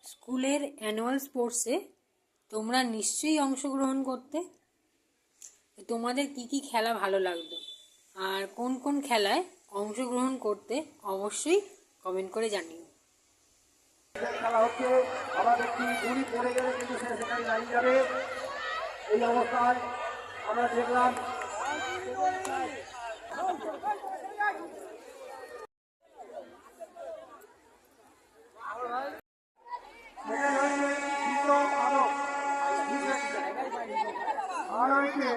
স্কুলের অ্যানুয়াল স্পোর্টসে তোমরা নিশ্চয়ই অংশগ্রহণ করতে। তোমাদের কি কি খেলা ভালো লাগতো আর কোন কোন খেলায় অংশগ্রহণ করতে অবশ্যই কমেন্ট করে জানিও। খেলা হচ্ছে, আবার একটি গুলি পড়ে গেলে কিন্তু সে সেখানে দাঁড়িয়ে যাবে। এই অবস্থায় আমরা দেখলাম আর হয়েছে